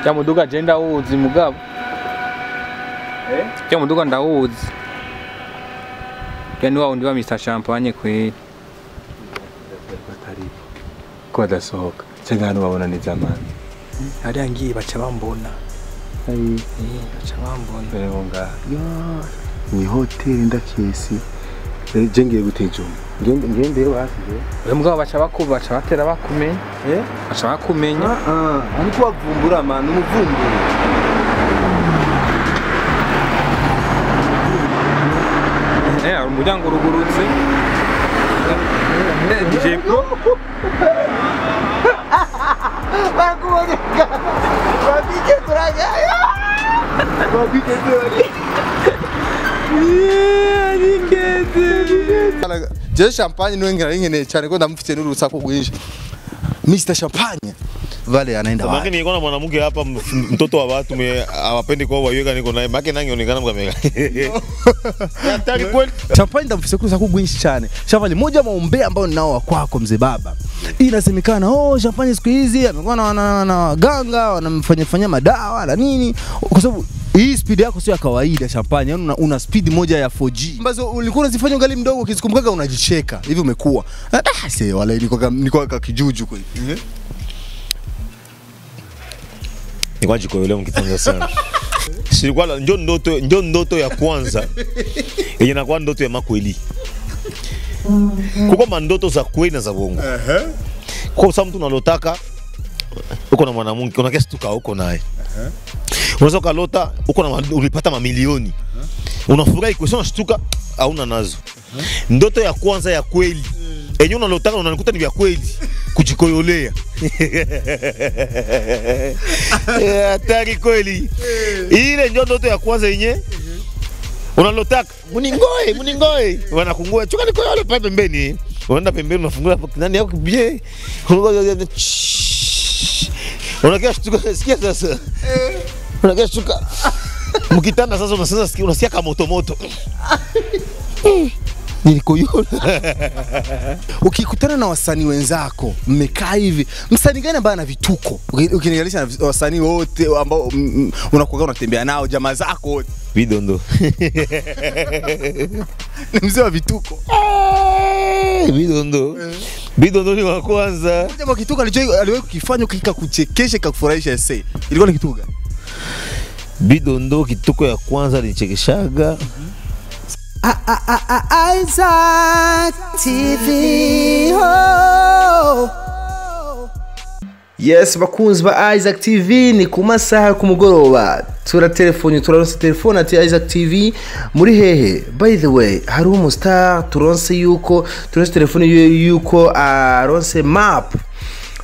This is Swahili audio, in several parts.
Ya muduga je ndawuzi mugabo. Ya muduga ndawuzi. Yani wa undi wa Mr Champagne kweli. Batari. Ko dasohoka. Cyangwa hano babona ni zamani. Hari angiye baca bambona. Baca bambona. Rero nga. Ya. Ni hotel ndakesi. Je ngiye gutejuma. Ngende wasize. Uyu mugabo baca bakubaca batera bakumenya. Baca bakumenya. Ariko wavumbura man umuvumbura. Umuryango urugurutse. Jeko. Bakubonye. Babike turaga. Babike turaga. Je champagne niwe nkeneye cyane ko ndamufite n'urusaku rwinshi. Mr Champagne vale anaenda wapi? Makini niko na mwanamke hapa mtoto wa watu hawapendi kwa waiweka niko naye. Makini nangeonekana mkamega. Hatari kweli. Champagne ndamufite kurusaku rwinshi cyane. Champagne moja maombe ambao ninao kwako mzee baba. Inasemekana Champagne siku hizi amekuwa na waganga wanamfanya madawa na nini kwa sababu hii speed yako sio ya kawaida Champagne. Yaani una speed moja ya 4G. Ambazo ulikuwa unazifanya ungali mdogo ukizikumbuka unajicheka. Hivi umekuwa. Sasa wala niko kijuju kweli. Niko jikoyole mkitanza sana. Silikuwa ndio ndoto ya kwanza. Yenye inakuwa ndoto ya makweli. Kuko mandoto za kweli na za bongo. Kwa sababu mtu unalotaka uko na mwanamke, una kesi tuka uko naye. Unaweza kalota uko na ulipata mamilioni. Unafurahi kwa sababu unashtuka hauna nazo. Ndoto ya kwanza ya kweli. Enyo unalotaka unanikuta ni vya kweli. Kujikoyolea. Hatari kweli. Ile ndio ndoto ya kwanza yenye unalotaka. Muningoe. Wanakungoa. Chuka niko yale pale pembeni. Unaenda pembeni unafungua nani yako bie. Unakia shtuka sikia sasa. Unakia shtuka. Mkitanda sasa unasikia kama moto. Nilikoyona. Ukikutana na wasanii wenzako, mmekaa hivi, msanii gani ambaye ana vituko? Ukinilinganisha na wasanii wote ambao unakuwa unatembea nao, jamaa zako wote. Bidondo. Ni mzee wa vituko. Bidondo ni wa kwanza. Jamaa kituko aliwahi kukifanya kikakuchekesha kikakufurahisha ese. Ilikuwa ni kituko gani? Bidondo kituko ya kwanza alichekeshaga. Isaac TV. Yes, bakunzi ba Isaac TV ni ku masaha kumugoroba. Turaronse telefone ati Isaac TV muri hehe. By the way, hari umustar turonse telefone yuko aronse map.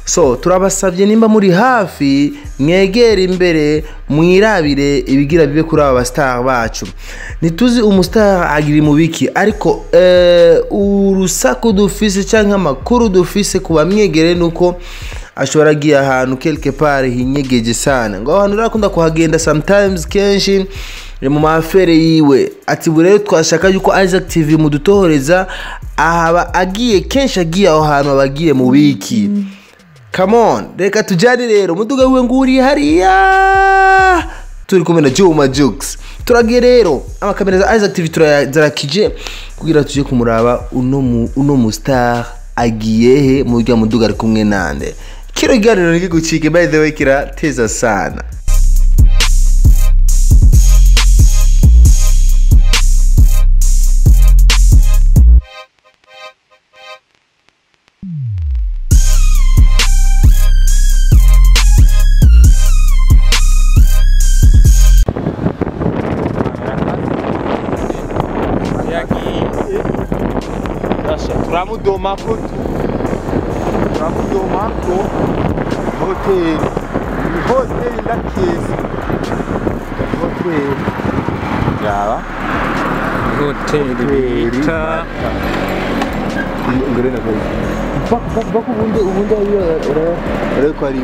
So turabasabye nimba muri hafi mwegera imbere mwirabire ibigira bibe kuri aba star bacu. Nituzi umustar agiri mu biki ariko urusaku dufise cyangwa amakuru dufise kuba mwegere nuko ashobora giye ahantu quelque part hinyegeje sana. Ngo abantu rakunda kuhagenda sometimes kenshi mu mafere yiwe ati burero twashaka yuko Isaac TV mudutohoreza ahaba agiye kenshi agiye aho hantu abagiye mu biki. Come on, reka tujani rero muduga wiwe nguri hariya turi kumwe na Juma Jux. Turagiye rero amakamera za Isaac TV turazarakije kugira tuje kumuraba uno mu star agiye he mu rya muduga ari kumwe nande. Kiro iganiro nikigucike by the way kira teza sana. Ramudomako hotel ndakesi hotel yaba Hotel bita ngere na kwa bako ubundi ari ko ari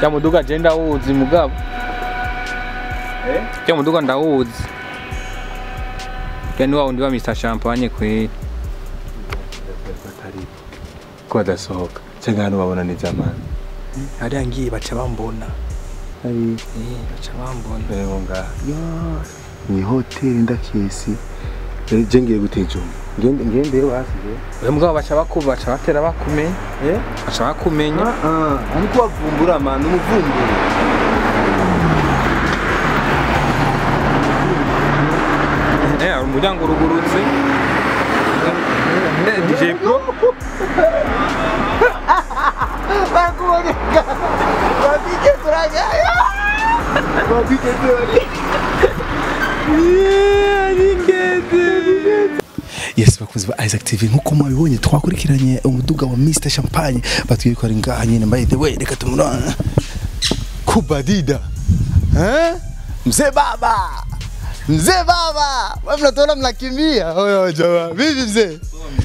ya muduga je ndawuzi mugabo. Ya muduga ndawuzi. Yani wa undi wa Mr Champagne kweli. bari ko badasohoka cyangwa hano babona ni zamani hariya ngiye baca bambona baca bambona rero ngaha ni hoteli ndakesi je ngiye gutejuma ngende basize uyu mugabo baca bakubaca batera bakumenya baca bakumenya ariko bavumbura amana umuvumbura umuryango urugurutse DJ Pro bakuboneka babije turagaya babije turagaya Yes, bakunzi ba Isaac TV nkuko mubibonye twakurikiranye umuduga wa Mr Champagne batwiye ko ari ngaha nyine by the way reka tumurana kubadida Mzee baba, wewe mnatoona mnakimbia. Oyo jamaa. Vipi mzee?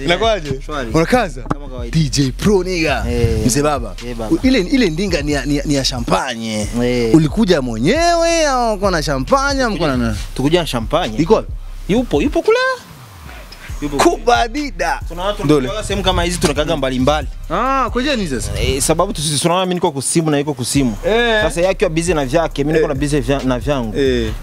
Inakwaje? Unakaza? DJ Pro niga. Mzee baba. Ile ndinga ni ya champagne. Ulikuja mwenyewe au uko na champagne au uko na? Tukuja na champagne. Iko wapi? Yupo kule. Kubadida. Tuna watu tunatoka sehemu kama hizi tunakaga mbalimbali. Koja ni sasa? Sababu tunaona mimi niko kusimu na yuko kusimu. Sasa yake akiwa busy na vyake, mimi niko na busy na vyangu.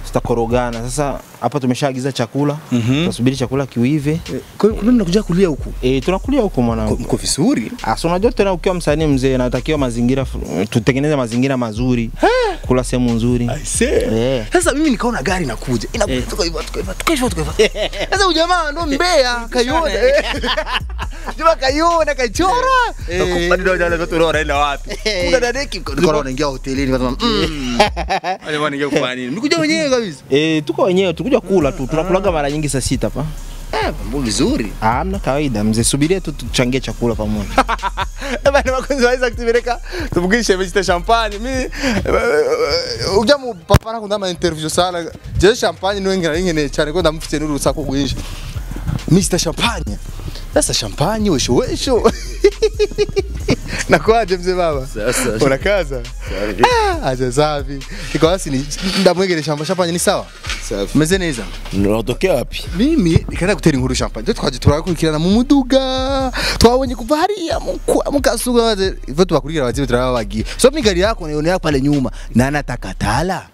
Tutakorogana. Sasa hapa tumeshaagiza chakula. Tunasubiri chakula kiuive. Kwa hiyo mnakuja kulia huku? Tunakulia huko mwanangu. Mko vizuri? So unajua tena ukiwa msanii mzee natakiwa mazingira tutengeneze mazingira mazuri. Kula sehemu nzuri. I see. Sasa mimi nikaona gari inakuja. Inakuja hivyo. Sasa ujamaa ndo mbea kaiona. Juma kaiona kaichora. Kubadida jana watu leo wanaenda wapi? Kuna dadeki ndio wanaingia hotelini kama wale wanaingia kufanya nini? Mkuja wenyewe kabisa. Tuko wenyewe tukuja kula tu. Tunakulaga mara nyingi saa 6 hapa. Mambo vizuri. Hamna kawaida mzee, subiria tu tuchangie chakula pamoja. Bana wakunzi wa Isaac TV reka tuvugishe Mr Champagne. Mimi ujamu papa na kundama interview sana. Je champagne no ngene cyane ko ndamufite n'urusa ko guhisha. Mr Champagne. Sasa champagne wesho. Nakwaje mzee baba? Sasa. Unakaza? Aje safi. Iko basi ndamwegere champagne ni sawa? Safi. Meze neza. Unatokea wapi? Mimi nikaenda gutera inkuru champagne. Twaje turakurikirana mu muduga. Twabonye kuva hariya mukasuga ivyo tubakurikira bazibe turabagiye. So migari yako nione pale nyuma na natakatala.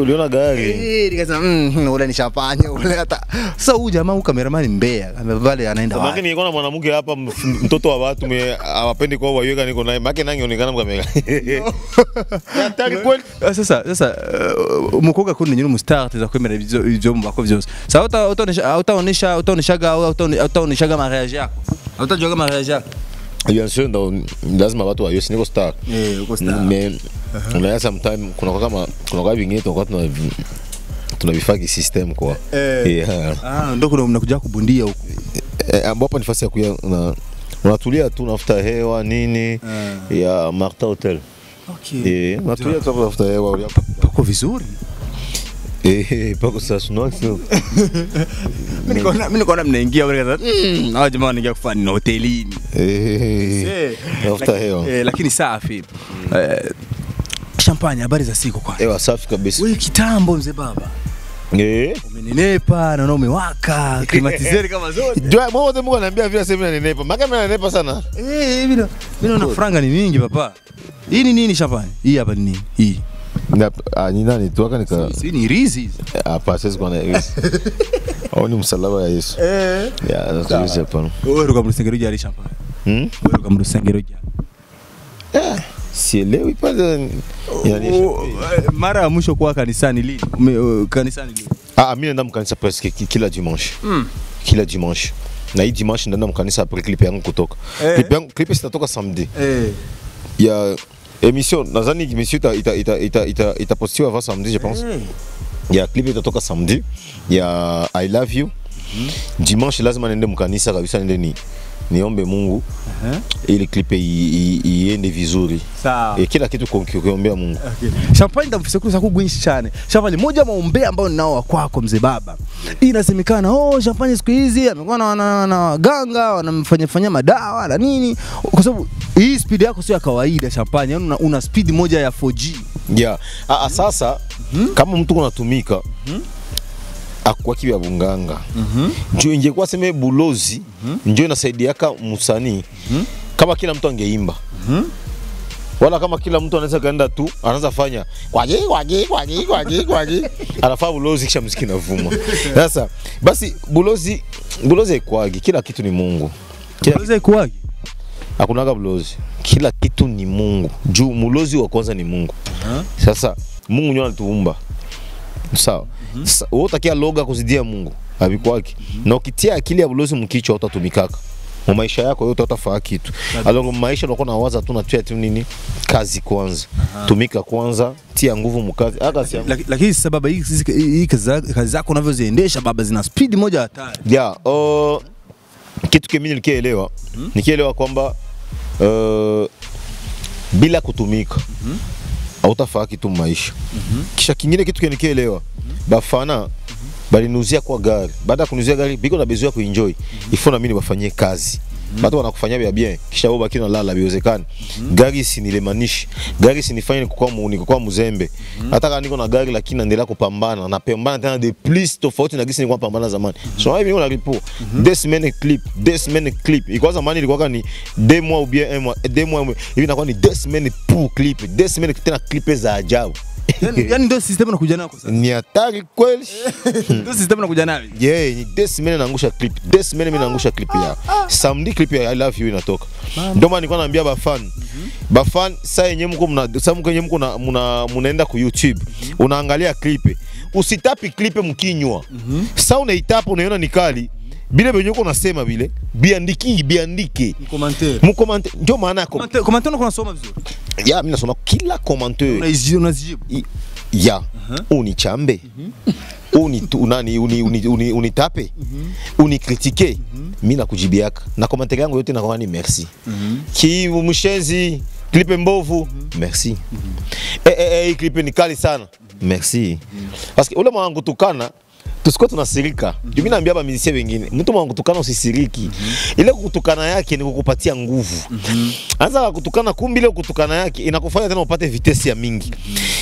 Uliona gari? Nikasema ule ni champagne ule hata. Sasa huyu jamaa huyu cameraman mbea. Vale anaenda wapi? Makini niko na mwanamke hapa mtoto wa watu hawapendi kwa waiweka niko naye. Makini nangeonekana mkamera. Hatari kweli. Sasa umukobwa kuni nyine umustar tuza kwemera ibyo mu bako byose. Sasa utaoneshaga mariage yako. Utajoga mariage yako. Bien sûr lazima watu wao niko star. Uko star. Mais on a sometimes kuna vingine tunavifaki system kwa. Ndio kuna mnakuja kubundia huko. Ambapo ni fasi ya kuya unatulia tu unafuta hewa nini ya Marta Hotel. Okay. Unatulia tu unafuta hewa pako vizuri. Pako sasa no. Mimi niko mnaingia wale kaza. Hao jamaa wanaingia kufanya hotelini. Unafuta hewa. Lakini safi. Champagne habari za siku kwa. Ewa safi kabisa. Wewe kitambo mzee baba. Umenenepa na umewaka klimatizeri kama zote. Ndio Mungu ananiambia vile sasa mimi nanenepa. Maka mimi nanenepa sana. Mimi naona franga ni mingi papa. Hii ni nini champagne? Hii hapa ni nini? Hii. Ni nani tuaka nika. Si ni rizi. Hapa sasa kuna rizi. Au ni msalaba ya Yesu. Ya ndio hapa. Wewe ruka mrusengero jari champagne. Wewe ruka mrusengero jari. Sielewi pale mara ya mwisho kwa kanisani lini? Kanisani lini? Mimi naenda mkanisa presque kila dimanche. Kila dimanche. Na hii dimanche naenda mkanisa après clip yangu kutoka. Clip itatoka samedi. Ya émission nadhani émission itapostiwa avant samedi je pense. Ya clip itatoka samedi. Ya I love you. Dimanche lazima niende mkanisa kabisa niende niombe Mungu ili klipe iende vizuri. Sawa. Kila kitu kuombea Mungu. Champagne ndamfise kuza kugwinshi cyane. Champagne moja maombea ambao ninao kwako mzee baba. Inasemekana Champagne siku hizi amekuwa na ganga wanamfanya madawa na nini. Kwa sababu hii speed yako sio ya kawaida Champagne. Yaani una speed moja ya 4G. Yeah. Sasa kama mtu unatumika akwa kibya bunganga njo ingekuwa sema bulozi njo inasaidiaka msanii kama kila mtu angeimba wala kama kila mtu anaweza kaenda tu anaanza fanya kwaje anafaa bulozi kisha muziki navuma. Sasa basi bulozi ikwagi, kila kitu ni Mungu. Bulozi ikwagi, hakunaga bulozi, kila kitu ni Mungu. Juu mulozi wa kwanza ni Mungu. Sasa Mungu ndio anatuumba. Sawa. Wewe utakia loga kuzidia Mungu abikwaki. Na ukitia akili ya bulozi mkichwa utatumikaka. Mu maisha yako yote utafaa kitu. Alongo maisha unakuwa na waza tu na tu nini? Kazi kwanza. Tumika kwanza, tia nguvu mkazi. Hata si lakini sababu hii kazi zako unavyoziendesha baba zina speed moja hatari. Yeah, kitu kingine nilikielewa. Nikielewa kwamba bila kutumika hautafaa kitu maisha. Kisha kingine kitu nikielewa, bafana balinuzia kwa gari. Baada ya kunuzia gari biko na bezo ya kuenjoy. Ifona mimi bafanyie kazi. Watu wanakufanyia bia bien. Kisha wewe baki na lala biwezekani. Gari sinilemanisha. Gari sinifanye kwa muzembe. Hata kama niko na gari lakini naendelea kupambana. Napambana tena de plus tofauti na gisi nilikuwa pambana zamani. So hivi niko na ripo. 2 semaines clip. Iko zamani ilikuwa ni 2 mois ou bien 1 mois. 2 mois hivi inakuwa ni 2 semaines pour clip. 2 semaines tena clip za ajabu. Yani ndio system unakuja nayo sasa. Ni hatari kweli. Ndio system unakuja nayo. Yeah, ni 2 semaines naangusha clip. 2 semaines mimi naangusha clip ya. Samedi clip ya I love you inatoka. Ndio maana nilikuwa naambia bafan. Bafan sasa yenyewe mko mnaenda ku YouTube. Unaangalia clip. Usitapi clip mkinywa. Sasa unaitapa unaiona ni kali. Bile benyo unasema bile biandike mkomantere ndio maana yako komantere unasoma vizuri ya mimi nasoma kila commentaire unazijibu ya unichambe unitape unikritike mimi nakujibiaka na commentaire yangu yote nakuwa ni merci ki mshenzi clip mbovu merci clip ni kali sana merci parce que ule mwanangu tukana tusiko tunasirika. Mimi naambia ba musicien wengine, mtu mwangu kutukana usisiriki. Ile kutukana yake ni kukupatia nguvu. Anza kutukana kumbi ile kutukana yake inakufanya tena upate vitesi ya mingi.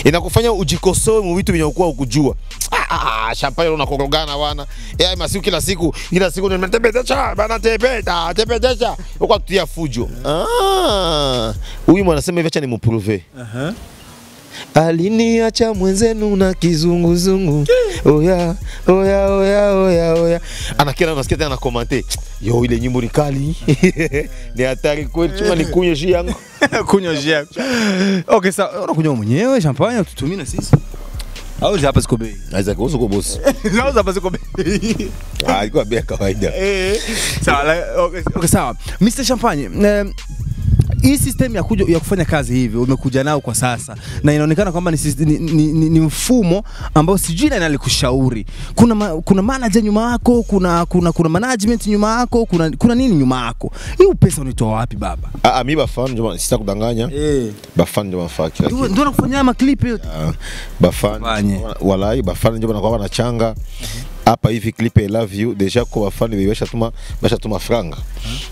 Inakufanya ujikosoe mu vitu vinyokuwa ukujua. Champagne unakorogana wana. Masiku kila siku nimetembeza bana tepeta. Uko kutia fujo. Huyu mwanasema hivi acha nimprove. Aliniacha mwenzenu na kizunguzungu. Oya. Anakira unasikia tena na komante. Yo ile nyimbo ni kali. Ni hatari kweli, chuma ni kunywa shi yangu. Kunywa shi yangu. Okay, sawa, unakunywa mwenyewe champagne tutumie na sisi. Au hapa siko bei. Aiza kuhusu kwa boss. Au hapa siko bei. Ilikuwa bei kawaida. Sawa, okay sawa. Mr. Champagne, hii system ya kufanya kazi hivi umekuja nao kwa sasa na inaonekana kwamba ni mfumo ambao sijui nani alikushauri. Kuna manager nyuma yako, kuna management nyuma yako, kuna nini nyuma yako? Hii pesa unitoa wapi baba? Mimi bafan ndio sitakudanganya. Bafan ndio mafaki. Ndio nakufanyia ma clip yote. Bafan walai bafan ndio wanakuwa wanachanga. Hapa hivi clip I love you deja kwa wafani bashatuma franga.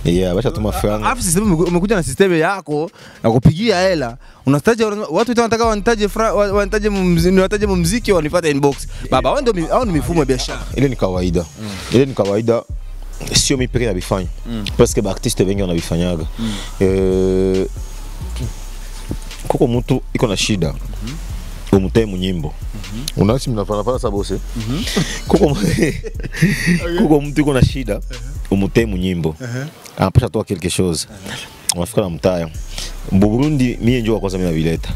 Yeah, bashatuma franga. Alafu system umekuja na system yako na kupigia hela. Unataja watu wanataka wanitaje muziki wanifuate inbox. Baba hao ndio mifumo ya biashara. Ile ni kawaida. Ile ni kawaida. Sio mimi pekee nabifanya. Parce que ba artiste wengi wanabifanyaga. Kuko mtu iko na shida. Umutee munyimbo. Unasi mnafana sabose. Kuko mtu iko na shida, umutee munyimbo. Anapasha toa quelque chose. Unafika na mtaya. Burundi mimi njoo kwanza mimi nabileta.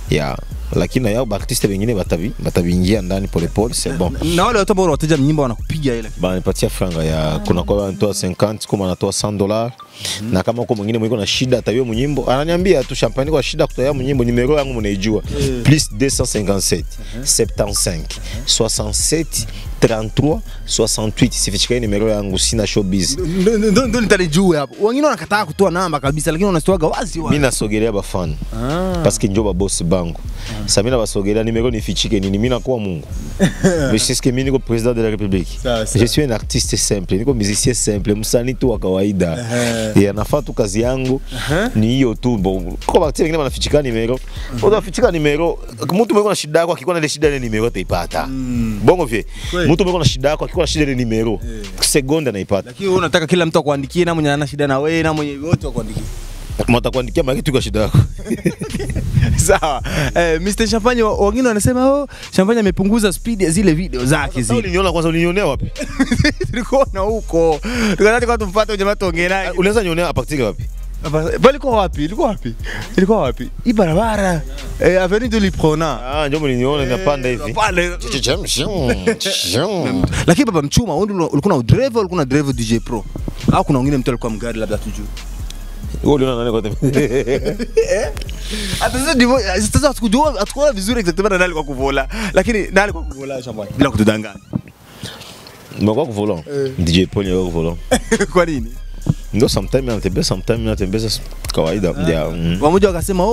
Yeah. Lakini yao artiste wengine batabiingia ndani pole pole, c'est bon. Na wale watu ambao wataja nyimbo wanakupiga ile. Nipatia franga ya kuna kwa anatoa 50 kama anatoa $100. Na kama uko mwingine mwiko na shida atayo munyimbo, ananiambia tu Champagne kwa shida kutoa munyimbo, numero yangu mnaijua. Plus 257 75 67 33 68 sifichika numero yangu sina showbiz. Ndio nitalijua hapo. Wengine wanakataa kutoa namba kabisa lakini unasitoaga wazi wazi. Mimi nasogelea ba fan. Parce que njoba boss bangu. Sasa mimi nabasogelea nimero nifichike nini mimi nakuwa Mungu. Mais c'est ce que mimi niko président de la République. Je suis un artiste simple, niko musicien simple, msanii tu wa kawaida. Ya nafaa tu kazi yangu ni hiyo tu. Bon, kwa wakati wengine wanafichika nimero. Unafichika nimero, mtu mwenye na shida yako akikuwa na shida ile nimero ataipata. Bongo vie. Mtu mwenye na shida yako akikuwa na shida ile nimero, sekonda anaipata. Lakini wewe unataka kila mtu akuandikie na mwenye ana shida na wewe na mwenye wote wakuandikie. Mtakuandikia makitu kwa shida yako. Sawa. Mr. Champagne wengine wanasema Champagne amepunguza speed ya zile video zake zile. Uliniona kwanza, ulinionea wapi? Tulikuona huko. Tukataka kwa tumfuate jamaa tuongee naye. Unaweza nionea apatike wapi? Balikuwa wapi? Ilikuwa wapi? Hii barabara. Avenue de l'Iprona. Ndio mliniona ninapanda hivi. Lakini baba Mchuma, wewe ulikuwa na driver, ulikuwa na driver DJ Pro. Au kuna wengine mtu alikuwa mgari labda tujue. Wewe uliona nani kwa tembea? Sasa atukujua vizuri exactement nani alikuwa kuvola. Lakini nani alikuwa kuvola Champagne? Bila kutudanganya. Mbona kuvola? DJ Pro ni kuvola. Kwa nini? Ndio sometimes anatembea kawaida. Wamoja wakasema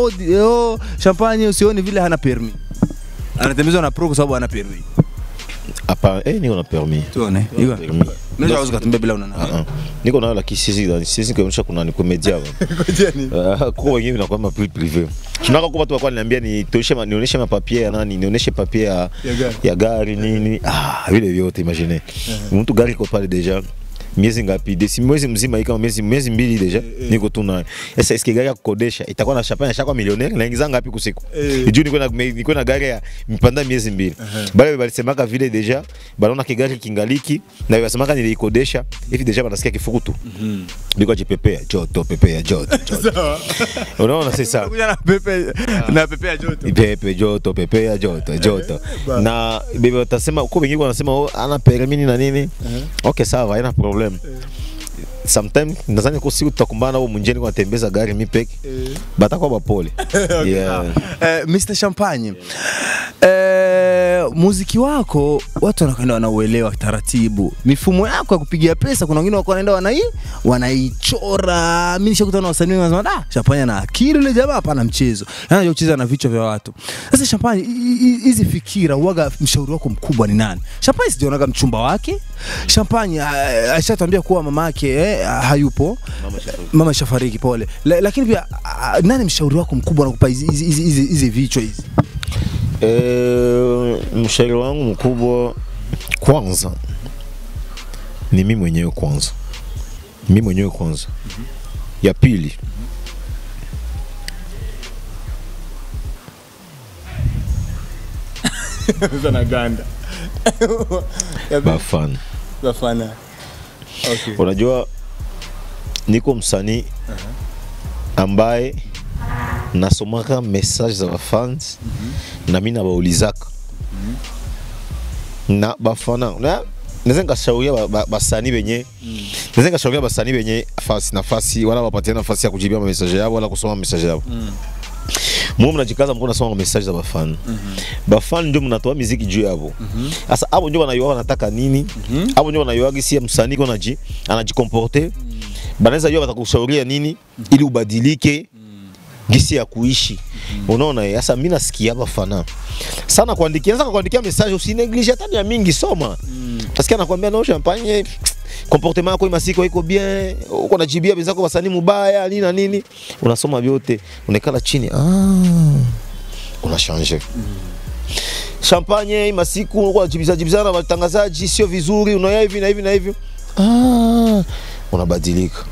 Champagne usione vile hana permis. Anatembezwa na Pro kwa sababu hana permis. Hapa niko na permis. Tuone. Iko. Unaweza kutembea bila una. Niko nayo lakini sisi kuonyesha kuna ni komedia. Kwa wengine na kwamba privé. Tunaka kwa watu wakaniambia nionyeshe mapapier ya nani, nionyeshe papier ya gari nini. Vile vyote imagine. Mtu gari kwa pale deja. Miezi ngapi? Mwezi mzima ika miezi mbili deja niko tu nayo. Sasa eske gari ya kukodesha itakuwa na Champagne ashakuwa millionaire na ingiza ngapi kusiku? Juu niko na gari ya mpanda miezi mbili. Bale balisemaka vile deja banaona kigari kingaliki na wasemaka nilikodesha hivi deja banasikia kifukutu. Biko jipepea joto pepea joto. Unaona sasa? Na pepea joto. Pepe joto pepea joto. Na bebe watasema uko wengine wanasema ana permis na nini? Okay sawa, haina problem. Sometimes nadhani kwa siku tutakumbana au munjeni kwa tembeza gari mipeke. Batakuwa bapole. Yeah. Mr. Champagne. Muziki wako watu wanakwenda wanauelewa taratibu. Mifumo yako ya kupigia pesa kuna wengine wako wanaenda wanaichora. Mimi nishakutana na wasanii wanasema Champagne na akili ile jamaa hapana mchezo. Anajua kucheza na vichwa vya watu. Sasa Champagne hizi fikira uaga mshauri wako mkubwa ni nani? Champagne sijaonaga mchumba wake. Champagne alishatambia kuwa mama yake hayupo. Mama shafariki pole. Lakini pia nani mshauri wako mkubwa anakupa hizi vichwa hizi? Mshauri wangu mkubwa kwanza ni mimi mwenyewe kwanza. Ya pili Sana ganda. Bafana. Okay. Unajua niko msanii ambaye nasomaka message za fans na mimi nabaulizaka. Na bafana naweza nikashauria basanii wenye naweza nikashauria basanii wenye nafasi wala wapatie nafasi ya kujibia message yao wala kusoma message yao. Mimi mnajikaza mko nasoma message za bafana. Bafana ndio mnatoa muziki juu yao. Sasa hapo ndio wanayua wanataka nini? Hapo ndio wanayua gisi msanii kwa anajikomporter. Banaweza yua watakushauria nini ili ubadilike gisi ya kuishi. Unaona sasa mimi nasikia bafana sana kuandikia message usineglige hata ya mingi soma. Tasikia nakwambia no Champagne comportement yako imasiko iko bien, uko najibia wenzako wasanii mubaya nini na nini. Unasoma vyote, unekala chini. Una changer. Champagne imasiku uko najibizana na watangazaji sio vizuri, unaona hivi na hivi na hivi. Unabadilika.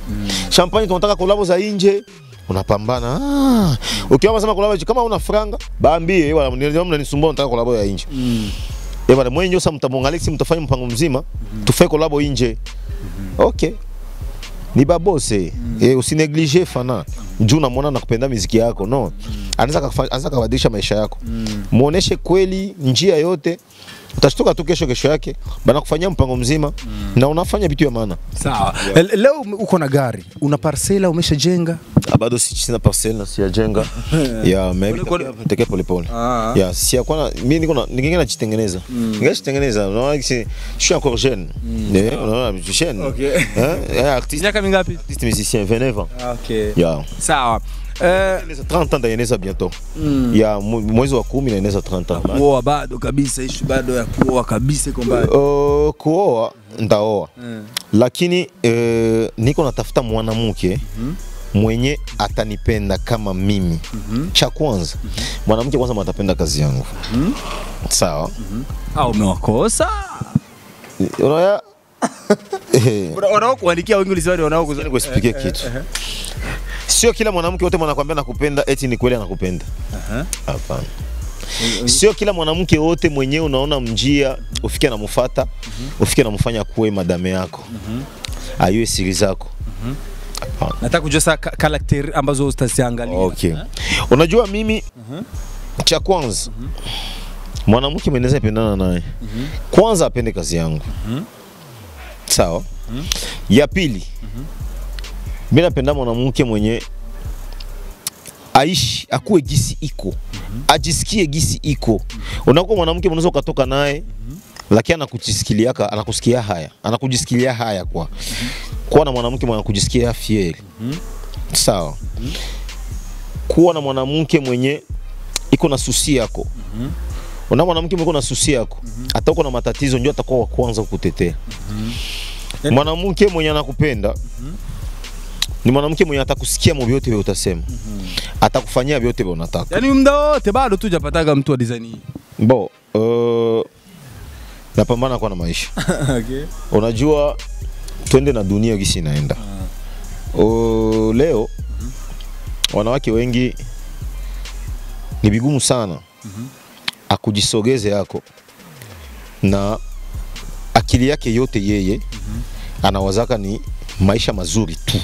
Champagne tunataka collabo za nje. Unapambana. Ukiwa sema collabo kama una franga, baambie wala mnanisumbua nataka collabo ya nje. Bwana mwenye nyosa mtamwangaliksi mtafanya mpango mzima, tufanye collabo nje. Okay. Ni babose. Usineglige fana. Njoo namuona nakupenda muziki yako, no. Anaweza kubadilisha maisha yako. Muoneshe kweli njia yote. Utashtuka tu kesho yake bana kufanyia mpango mzima na unafanya vitu ya maana. Sawa. Leo uko na gari, una parcela umeshajenga? bado sina parcelle na sijajenga. Ya maybe take pole. Ya si akona mimi niko najitengeneza. Ningejitengeneza. Unaona je suis encore jeune. Unaona je suis jeune. Okay. Artiste. Miaka mingapi? Artiste musicien 29 ans. Okay. Ya. Sawa. 30 ans d'ayeneza bientôt. Ya mwezi wa 10 naeneza 30 ans. Kuoa bado kabisa, issue bado ya kuoa kabisa iko mbali. Kuoa ndaoa. Lakini niko natafuta mwanamke mwenye atanipenda kama mimi. Cha kwanza mwanamke kwanza atapenda kazi yangu. Sawa. Au umewakosa? Unaona kuandikia wengi ulisema wanaokuza kuexplique kitu. Sio kila mwanamke wote mwanakwambia nakupenda eti ni kweli anakupenda. Hapana. Sio kila mwanamke wote mwenyewe unaona mjia ufike na mfuata, ufike na mfanya kuwe madame yako. Ayue siri zako. Nataka kujua sa character ambazo utaziangalia. Okay. Unajua mimi cha kwanza mwanamke mwenye anapendana naye kwanza apende kazi yangu. Sawa? Ya pili mimi napenda mwanamke mwenye aishi akuwe gisi iko. Ajisikie gisi iko. Unakuwa mwanamke unaweza ukatoka naye lakini anakujisikia haya kwa. Kuwa na mwanamke mwenye kujisikia fier. Sawa. Kuwa na mwanamke mwenye iko na susi yako. Una mwanamke mwenye na susi yako. Hata uko na matatizo ndio atakuwa wa kwanza kukutetea. Mwanamke mwenye anakupenda ni mwanamke mwenye atakusikia mambo yote wewe utasema. Atakufanyia vyote wewe unataka. Yaani muda wote bado tu hujapataga mtu wa design hii. Bo, napambana kwa na maisha. Okay. Unajua twende na dunia gisi inaenda. Leo wanawake wengi ni bigumu sana akujisogeze yako na akili yake yote yeye anawazaka ni maisha mazuri tu.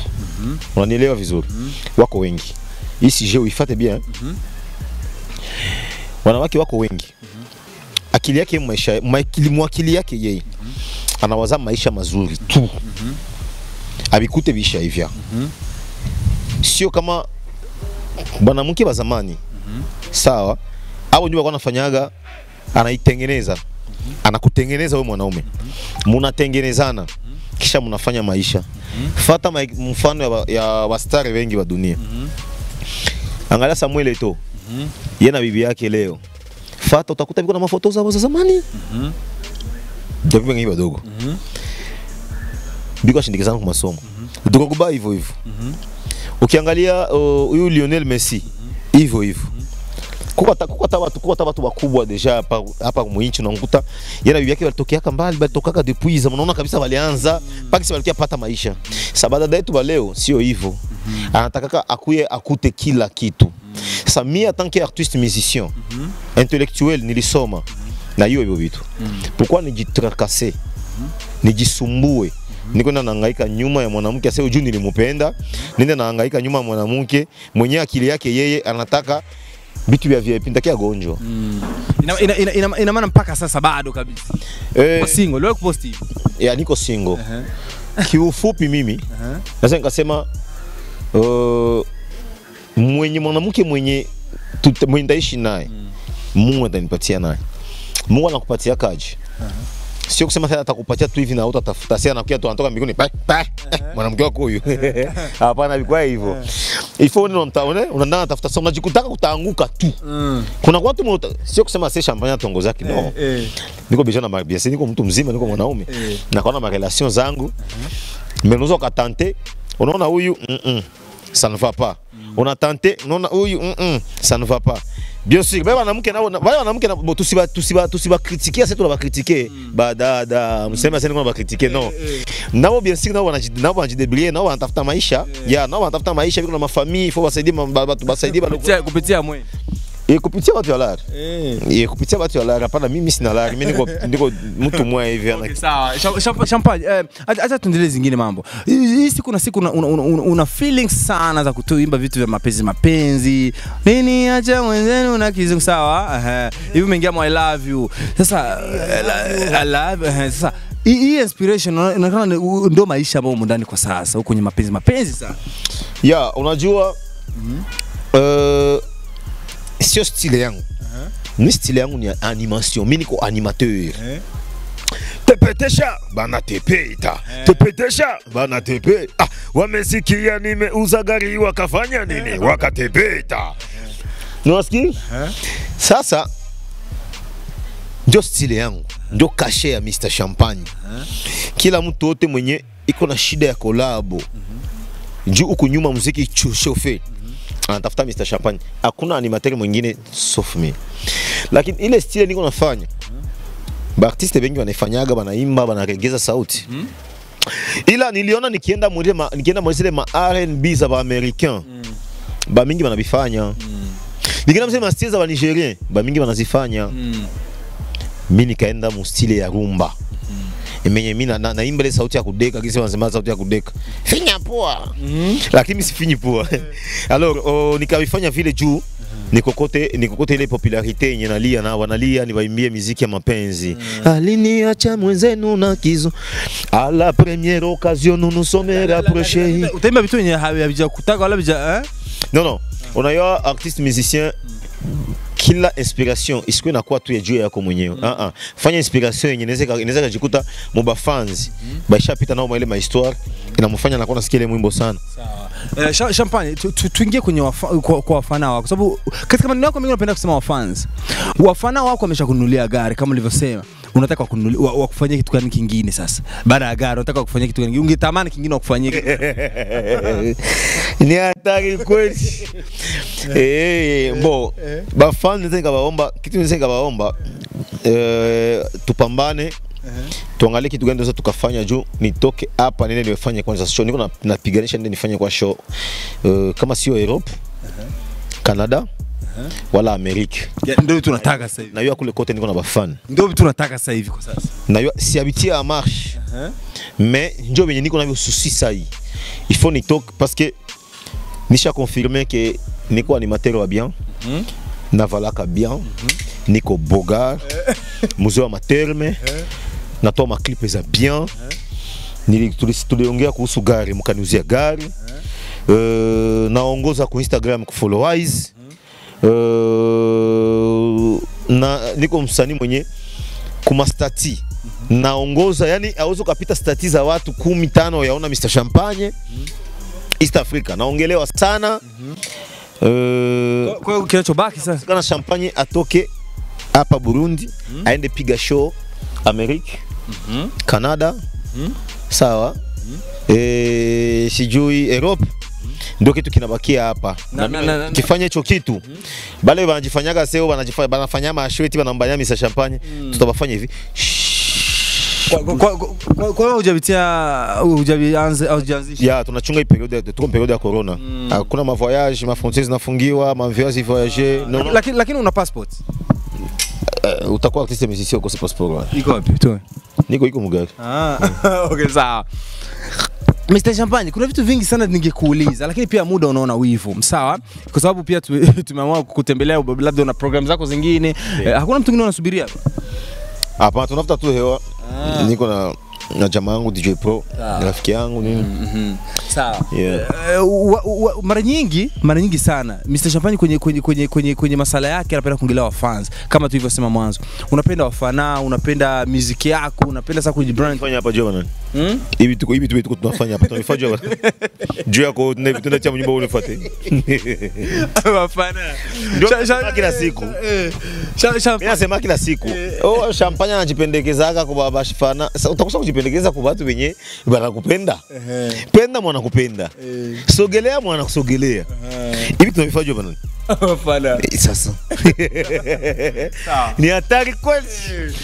Unanielewa vizuri? Wako wengi. Hii je uifate bien. Wanawake wako wengi. Akili yake maisha akili yake yeye anawaza maisha mazuri tu. Abikute bisha hivya. Sio kama mwanamke wa zamani. Sawa? Hao ndio wanafanyaga anaitengeneza. Anakutengeneza wewe mwanaume. Munatengenezana kisha mnafanya maisha. Fata mfano ya wastari wengi wa dunia. Angalia Samuel Eto'o. Yeye na bibi yake leo. Fata utakuta biko na mafoto za zamani. Ndio wengi wadogo. Biko shindikizana kwa masomo. Ndio kuba hivyo. Ukiangalia huyu Lionel Messi hivyo. Kuko watu wakubwa deja hapa mwinchi unakuta yana bibi yake walitokea mbali balitokaga depuis za unaona kabisa walianza mpaka sasa walikia pata maisha. Sabada yetu leo sio hivyo. Anataka akuye akute kila kitu. Sasa mimi en tant qu'artiste musicien intellectuel nilisoma na hiyo vitu. Pourquoi nijitracasser? Nijisumbue. Niko na nahangaika nyuma ya mwanamke sasa ujui nilimpenda. Nenda nahangaika nyuma ya mwanamke mwenye akili yake yeye anataka vitu vya VIP ndakia gonjo. Ina maana mpaka sasa bado kabisa. Kwa single leo kupost hivi. Ya niko single. Kiufupi mimi sasa nikasema mwenye mwanamke mwenye ndaishi naye Mungu atanipatia naye. Mungu anakupatia kaji. Sio kusema sasa atakupatia tu hivi na utatafuta sasa anakuja tu anatoka mbinguni mwanamke wako huyu. Hapana bikwa hivyo. Ifo ndio unaenda natafuta sasa unajikutaka kutaanguka tu. Kuna watu sio kusema sasa champagne tongoza kidogo. Niko bija na mabiasi niko mtu mzima niko mwanaume. Na kwa na relation zangu. Menuzo katante unaona huyu ça ne va pas. On a tenté unaona huyu ça ne va pas. Bien sûr, baba mwanamke na tusiba critiquer sasa tunaba critiquer badada msema sasa tunaba critiquer non. Nao bien sûr nao wanajidebrouiller nao wanatafuta maisha. Nao wanatafuta maisha biko na mafamii, faut wasaidie batu basaidie kupitia mwe. Kupitia watu wa lari. Kupitia watu wa lari. Hapana mimi sina lari. Mimi niko mtu mmoja hivi ana. Sawa. Champagne. Acha tuendelee zingine mambo. Hii siku na siku una feelings sana za kutoimba vitu vya mapenzi. Nini acha mwenzenu na kizu sawa? Hivi umeingia I love you. Sasa I love sasa hii inspiration inaonekana ndio maisha ambayo ndani kwa sasa huko kwenye mapenzi sana. Ya, unajua sio style yangu. Ni style yangu ni animation. Mimi niko animateur. Tepetesha bana tepeta. Tepetesha bana tepe. Ah, wamesikia nimeuza gari wakafanya nini? Wakatepeta. Unasikia? Sasa ndio style yangu. Ndio kashe ya Mr Champagne. Kila mtu wote mwenye iko na shida ya kolabo. Juu huku nyuma muziki chauffeur. Anatafuta Mr Champagne. Hakuna animateur mwingine sauf mimi. Lakini ile style niko nafanya. Ba artiste wengi wanafanyaga wanaimba wanaregeza sauti. Ila niliona nikienda mwezile ma R&B za ba American. Ba mingi wanabifanya. Nikienda msema style za ba Nigerian, ba mingi wanazifanya. Mimi nikaenda mu style ya rumba. Mimi naimba ile sauti ya kudeka, kisi wanasema sauti ya kudeka. Finya poa. Lakini sifinyi poa. Alors nikavifanya vile juu nikokote ile popularité yenye nalia na wanalia ni waimbie muziki ya mapenzi. Aliniacha mwenzenu na kizo. À la première occasion nous nous sommes rapprochés. Utaimba vitu yenye havija kutaka wala bija Non. On a eu artiste musicien kila inspiration isiku inakuwa tu ya juu yako mwenyewe. Fanya inspiration yenye inaweza kujikuta moba fans baishapita nao ile ma histoire inamfanya anakuwa nasikia ile mwimbo sana. Sawa. Champagne tuingie kwenye kwa wafana wako, sababu katika maneno yako mimi napenda kusema wafans. Wafana wako wameshakununulia gari kama ulivyosema. Unataka wakufanyia kitu gani kingine sasa? Baada ya gari unataka kufanyia kitu gani? Ungetamani kingine wakufanyie. Ni hatari kweli. Ba fan nitaka baomba, kitu nitaka baomba tupambane. Tuangalie kitu gani tukafanya juu nitoke hapa nene nifanye kwanza show. Niko napiganisha nene nifanye kwa show kama sio Europe, Canada wala Amerika. Ndio tunataka sasa hivi. Na yeye kule kote niko na ba fan. Ndio tunataka sasa hivi kwa sasa. Na yeye si habitué à marche. Mais ndio benye niko na souci ça yi. Il faut nitoke parce que nisha confirmer que niko animateur wa bien. Navalaka bien. Niko bogar. Museo wa materme. Natoa maklipe za bien. Tuliongea kuhusu gari, mkaniuzia gari. Naongoza ku Instagram ku followers. Na niko msanii mwenye kuma stati. Naongoza, yani auzo kapita stati za watu 15 yaona Mr Champagne. East Africa naongelewa sana. Kwa hiyo kinachobaki sasa kana Champagne atoke hapa Burundi, aende piga show Amerika, Canada, sawa, sijui Europe, ndio kitu kinabakia hapa. Kifanye hicho kitu, bale wanajifanyaga seo, wanafanya mashweti, wanambanya Mr Champagne, tutabafanya hivi. Kwa hujaanzisha? Ya, tunachunga hii periode, tuko periode ya corona. Hakuna ma voyage, ma frontières zinafungiwa, ma voyage voyager. Lakini una passport? Utakuwa artiste musicien kwa passport. Iko wapi? Toe. Niko mugari. Okay, sawa. Mr Champagne, kuna vitu vingi sana ningekuuliza, lakini pia muda unaona wivu. Sawa? Kwa sababu pia tumeamua kukutembelea, labda una program zako zingine. Hakuna mtu mwingine unasubiria hapa? Hapa tunafuta tu hewa. Niko na jamaa yangu DJ Pro, rafiki yangu nini. Sawa. Mara nyingi sana Mr Champagne kwenye masala yake anapenda kuongelea wa fans kama tulivyosema mwanzo. Unapenda wafana, unapenda muziki yako, unapenda sana kujibrand. Fanya hapa Joe nani? Hivi tuko tunafanya hapa. Tunafanya hapa. Juu yako tunacha nyumba unafuate. Wafana. Ndio kila siku. Mimi nasema kila siku. Champagne anajipendekezaga kwa baba shifana. Utakosa kujipendekeza kwa watu wenye wanakupenda. Penda mwana kupenda. Sogelea mwana kusogelea. Hivi tunavifanya hapa nani? Wafana. Sasa. Ni hatari kweli.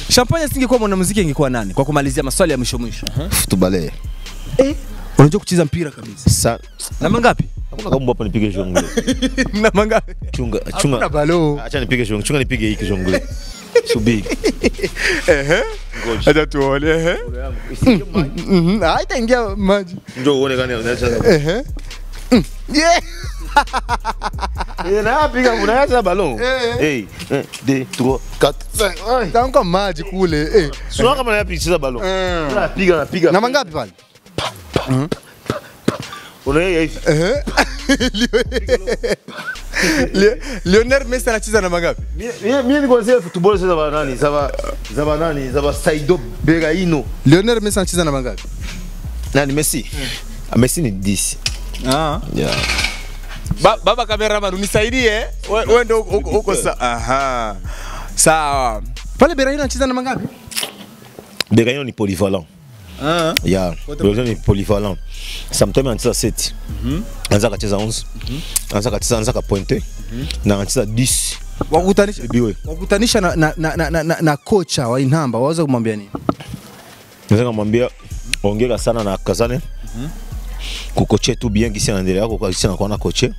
Champagne singekuwa mwanamuziki ingekuwa nani? Kwa kumalizia maswali ya mwisho. Footballer. Unajua kucheza mpira kabisa. Na mangapi? Hakuna kama hapa nipige jongle. Na mangapi? Chunga balo. Acha nipige jongle. Chunga nipige hiki jongle. Subiri. Acha tuone. Haitaingia maji. Njoo uone gani unaacha. Yeah. Unaacha ballon. Eh, 1 2 3 4 5. Tangu maji kule. Sio kama unapiga ballon. Unapiga. Na mangapi pale? unaona hivi. Lionel Messi anacheza na mangapi? Mimi ni kwanza football za banani, za ba Saido Berahino. Lionel Messi anacheza na mangapi? Nani Messi? Messi ni 10. Yeah. Baba cameraman unisaidie. Wewe ndio uko aha. Sawa. Pale Berahino anacheza na mangapi? Berahino ni polyvalent. Yeah. Berahino ni polyvalent. Sometimes anacheza 7. Anza kacheza 11. Anza ka pointer. Na anacheza 10. Wakutanisha na kocha wa Inhamba, waweza kumwambia nini? Naweza kumwambia ongera sana na kazane. Kukoche tu bien kisi anaendelea kwa kisi anakuwa na koche.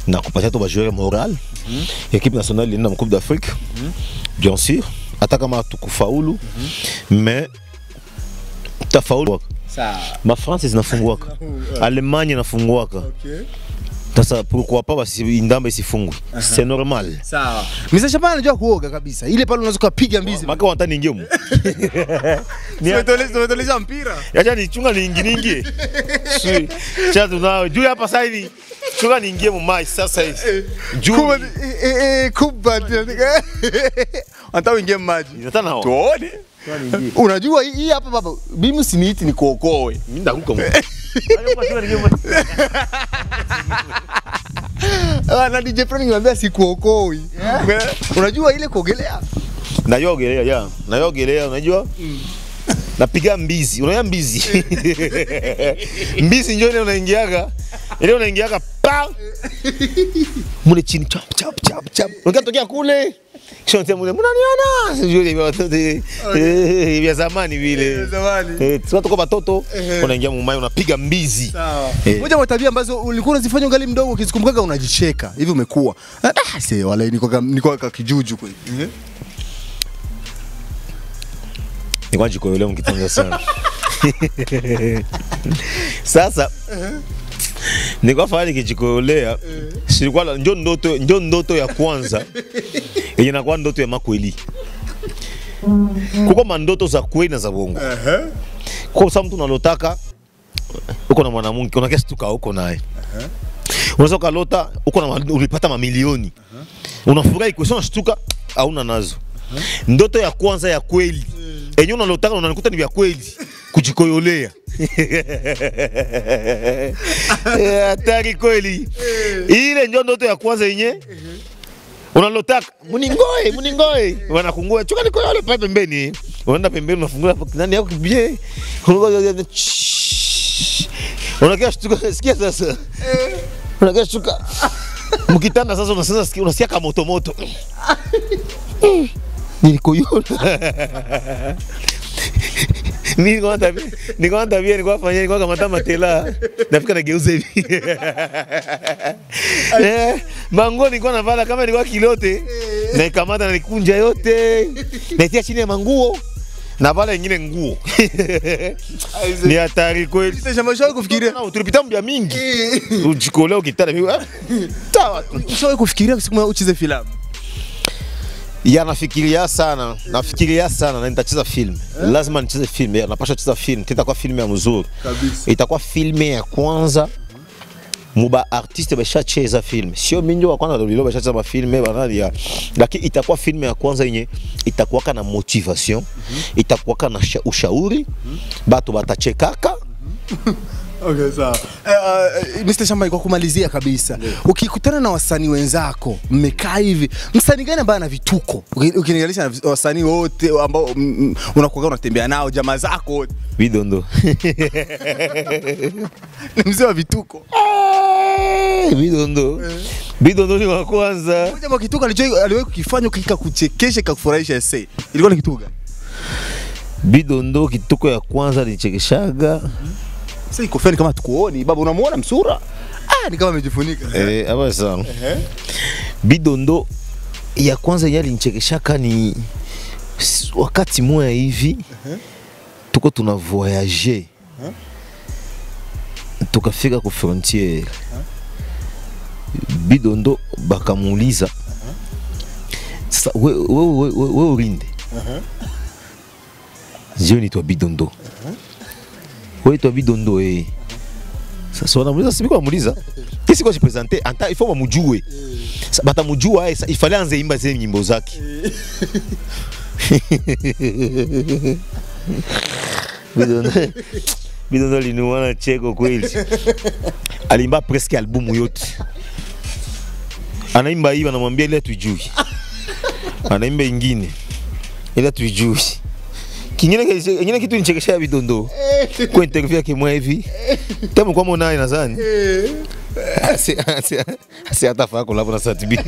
Na kupatia tu bajoueur moral. Équipe nationale ina Coupe d'Afrique. Bien sûr, hata kama tukufaulu. Mais tafaulu. Sawa. Ma France zinafunguaka. Allemagne inafunguaka. Okay. Sasa pourquoi pas basi Indamba isifungwe? C'est normal. Sawa. Mr. Shabani anajua kuoga kabisa. Ile pale unaweza kupiga mbizi. Maka wanta ningie mu. Tumetoleza mpira. Acha nichunga niingie. Si. Cha tunao. Juu hapa sasa hivi. Chunga niingie mu mai sasa hivi. Juu. Kuba. Anta uingie maji. Nataka nao. Tuone. Unajua hii hapa baba, mimi usiniiti ni kuokoe. Mimi ndaruka mu. Na DJ Frank niambia sikuokoi. Unajua ile kuogelea? Nayogelea ya. Nayogelea unajua? Napiga mbizi. Unaona mbizi? Mbizi njoo ile unaingiaga. Ile unaingiaga pa. Mune chini chap. Unatokea kule. Kisha unasema mnaniona? Sijui ile watoto vya zamani vile. Zamani. Sio tuko watoto unaingia mumai unapiga mbizi. Sawa. Moja wa tabia ambazo ulikuwa unazifanya ungali mdogo ukizikumbuka unajicheka. Hivi umekuwa. Sasa wala niko kijuju kweli. Ni kwa jiko leo mkitanza sana. Sasa niko fanya kijikolea silikuwa ndio ndoto ya kwanza yenye inakuwa ndoto ya makweli. Kuko mandoto za kweli na za bongo. Kwa sababu mtu unalotaka uko na mwanamke una kesi tuka uko naye. Unaweza kalota uko na ulipata mamilioni. Unafurahi kwa sababu unashtuka hauna nazo. Ndoto ya kwanza ya kweli yenye unalotaka unanikuta ni vya kweli kujikoyolea. Hatari kweli. Ile ndio ndoto ya kwanza yenye unalotaka. Muningoe. Wanakungua. Chuka nikoyole pale pembeni. Unaenda pembeni unafungua ndani yako kibie. Unakia shtuka sikia sasa. Unakia shtuka. Mkitanda sasa unasikia kama moto. Nilikoyola. Nilikuwa kama tama tela nafika na geuza hivi. Mango nilikuwa navala kama nilikuwa kilote na ikamata na nikunja yote naitia chini ya manguo na vala nyingine nguo. Ni hatari kweli. Sasa jambo kufikiria. Tulipita mbia mingi. Ujikolea ukitana mimi. Sawa. Ushawahi kufikiria siku moja ucheze filamu? Ya nafikiria sana na nitacheza film. Lazima nicheze film. Ya napasha kucheza film. Itakuwa film ya mzuri. Kabisa. Itakuwa film ya kwanza muba artiste bashacheza film. Sio minjo wa kwanza ndio bashacheza ma film banali ya. Lakini itakuwa film ya kwanza yenye itakuwa kana motivation, itakuwa kana ushauri, batu batachekaka. Okay, sawa. Mr. Shamba, kwa kumalizia kabisa, ukikutana na wasanii wenzako, mmekaa hivi, msanii gani ambaye ana vituko? Ukilinganisha na wasanii wote ambao unakuwa unatembea nao, jamaa zako wote. Bidondo. Ni mzee wa vituko. Bidondo ni wa kwanza. Moja wa kituko aliwahi kukifanya kikakuchekesha kikakufurahisha ese. Ilikuwa ni kituko gani? Bidondo kituko ya kwanza nichekeshaga. Sasa iko fani kama tukuoni, baba unamuona msura? Ni kama amejifunika. Hapa sawa. Bidondo ya kwanza yali nichekeshaka ni wakati moja hivi tuko tuna voyager. Tukafika ku frontiere. Bidondo bakamuuliza. Sasa wewe urinde. Zio ni to Bidondo. Wewe to Bidondo Sasa wanamuuliza sibi kwa muuliza. Kesi kwa jipresenter, anta il faut bamujue. Batamujua il fallait anze imba zile nyimbo zake. Bidondo linuana cheko kweli. Alimba presque album yote. Anaimba hivi anamwambia ile tujui. Anaimba ingine. Ile tujui. Kingine kitu nichekesha Bidondo. Kwa interview yake mwa hivi. Kama kwa mwana nadhani. Asi atafaa kulapa na Satibi.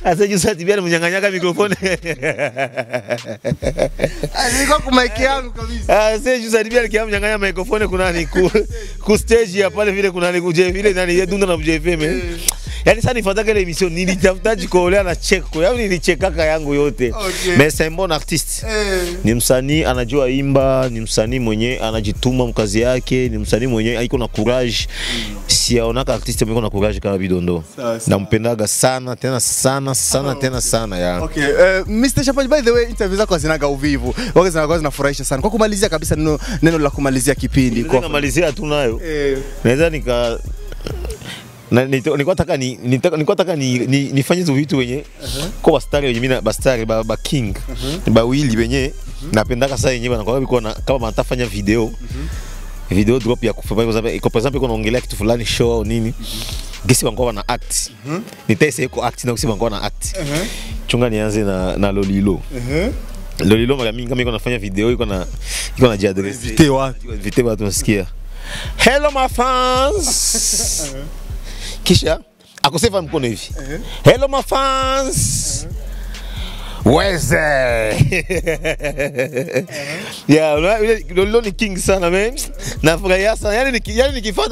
Aje Satibi anamnyang'anyaka mikrofoni. Alikuwa kwa mic yangu kabisa. Aje Satibi alikuwa mikrofoni kuna ni ku stage ya pale vile kuna ni kuje vile nani Dunda na JFM. Yaani sasa nifuataka ile emission nilitafuta jikolea na check kwa yaani nilichekaka yangu yote. Mais c'est un bon artiste. Ni msanii anajua imba, ni msanii mwenye anajituma mkazi yake, ni msanii mwenye aiko na courage. Siaonaka artiste mwenye na courage kama Bidondo. Nampendaga sana tena sana ya. Okay, Mr. Champagne, by the way, interview zako zinaga uvivu. Wake zinakuwa zinafurahisha sana. Kwa kumalizia kabisa neno la kumalizia kipindi. Kwa kumalizia tu nayo. Naweza na nilikuwa nataka nifanye hizo vitu wenye kwa bastari wenye mimi bastari ba king ba wili wenye napendaka saa yenyewe na kwa sababu kama natafanya video drop ya kufa kwa sababu kuna ongelea kitu fulani show au nini gesi wangu na act nitaise iko act na kusema wangu na act chunga nianze na Lolilo Lolilo mara mingi kama iko nafanya video iko na jiadresse vite watu nasikia hello my fans kisha akoseva mkono hivi hello my fans weze ya Lolilo ni king sana man nafurahia sana yani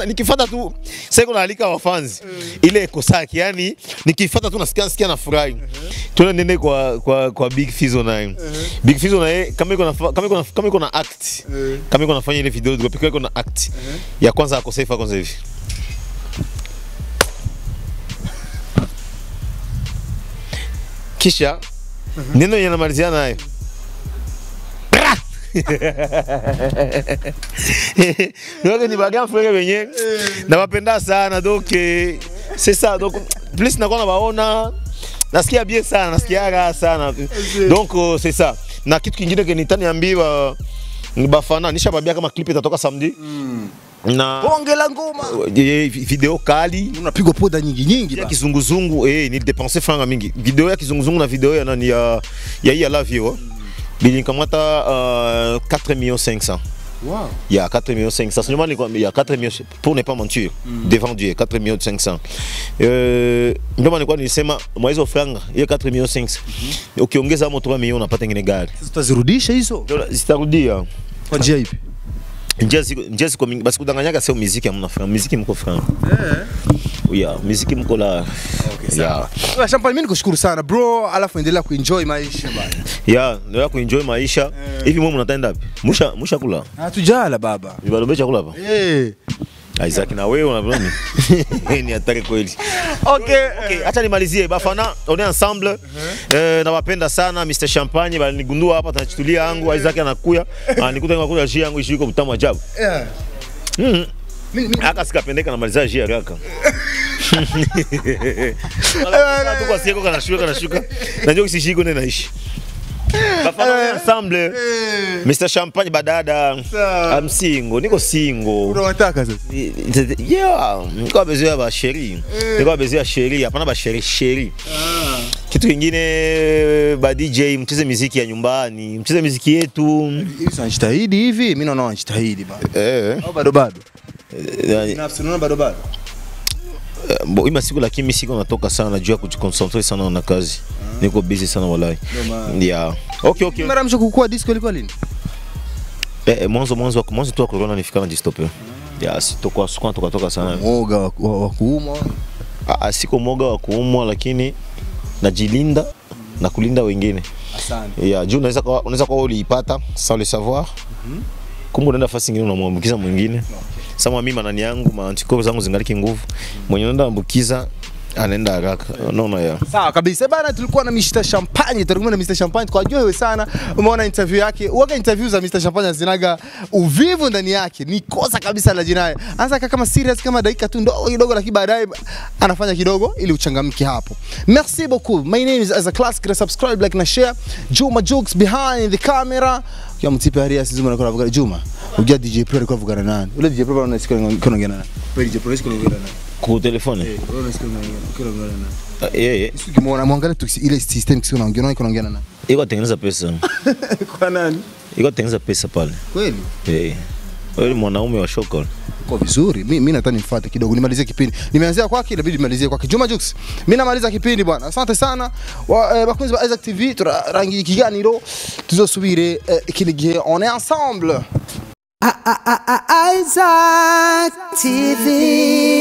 nikifuata tu sasa kuna alika wa fans ile kosaki yani nikifuata tu nasikia nafurahi tunaende kwa Big Fizzo naye Big Fizzo naye kama iko na act kama iko nafanya ile video drop iko na act ya kwanza akoseva kwanza hivi kisha neno yanamalizia nayo ni baga frère wenye na wapenda sana donc c'est ça donc plus nakuwa nabaona nasikia bien sana nasikia raha sana donc c'est ça na kitu kingine kenitaniambiwa bafana nishababia kama clip itatoka samedi na bonge la ngoma video kali unapigwa poda nyingi ya kizunguzungu ni dépenser franga mingi video ya kizunguzungu na video ya nani ya hii la view bilikamata 4,500,000. Wow. Il y a 4,500,000. Seulement il y a 4,000,000 pour ne pas mentir. Devant Dieu 4,500,000. Ndio maana nilisema mwezi franga hiyo 4,500,000. Ukiongeza moto 3 milioni unapata ngine gari. Tutazirudisha hizo? Zitarudia. Kwa njia ipi? Njia ziko mingi basi kudanganyaga sio muziki hamna franga. Muziki mko franga. Yeah, muziki mko la. Okay, yeah. Champagne, mimi nikushukuru sana bro, alafu endelea kuenjoy maisha bana. Yeah, endelea kuenjoy maisha. Hivi mimi mnataenda wapi? Musha kula. Hatujala baba. Bado chakula hapa? Isaac na wewe unaona ni hatari kweli. Okay, acha nimalizie bafana on est ensemble. Nawapenda sana Mr. Champagne bali nigundua hapa tunachitulia yangu Isaac anakuya nikuta ngakula jia yangu ishiko mtamu ajabu. Aka sikapendeka na maliza jia haraka. Tu kwa sieko kana shuka. Najua kisishiko ndio naishi. Bafana ensemble. Mr. Champagne badada. I'm single, niko single. Unawataka sasa? Yeah, niko besoin ba chérie. Niko besoin ya chérie, hapana ba chérie. Kitu kingine ba DJ mcheze muziki ya nyumbani, mcheze muziki yetu. Hivi anajitahidi hivi, mimi naona anajitahidi bado. Au bado. Nafsi unaona bado. Ima siku lakini mimi siko natoka sana najua kujiconcentrate sana na kazi. Niko busy sana wallahi. Yeah. Okay. Mara mwisho kukua disco ilikuwa lini? Mwanzo tu corona nifika na distope. Yeah, sitokuwa toka sana. Moga wa kuumwa. Siko moga wa kuumwa lakini najilinda na kulinda wengine. Asante. Yeah, juu unaweza kwa uliipata sans le savoir. Kumbe unaenda fasi nyingine unamwambukiza mwingine. Sama mimi manani yangu, anticorps zangu zingaliki nguvu. Mwenye unaenda ambukiza anaenda haraka. Unaona ya. Sawa kabisa bana, tulikuwa na Mr. Champagne, tulikuwa na Mr. Champagne kwa jua sana. Umeona interview yake, waga interview za Mr. Champagne zinaga uvivu ndani yake, ni kosa kabisa la jinai. Anza kama serious kama dakika tu ndogo kidogo, lakini baadaye anafanya kidogo ili uchangamke hapo. Merci beaucoup. My name is As Classic. Subscribe, like na share. Juma Jokes behind the camera. Kwa mtipe haria sizuma nakora vuga Juma. Ujia DJ Pro alikuwa vuga nani? Ule DJ Pro anasikia kinaongea nani? DJ Pro anasikia kinaongea nani? Kwa telefoni. Unasikia kinaongea nani? Yeye. Ukimwona mwangalie tu ile system kisio unaongea nani? Iko tengeneza pesa. Kwa nani? Iko tengeneza pesa pale. Kweli? Wewe mwanaume wa shokol. Kwa vizuri. Mimi nataka nifuate kidogo nimalizie kipindi. Nimeanzia kwake inabidi nimalizie kwake. Juma Jux. Mimi namaliza kipindi bwana. Asante sana. Bakunzi ba Isaac TV rangi kiganiro tuzosubire ikindi gihe on est ensemble. Isaac TV.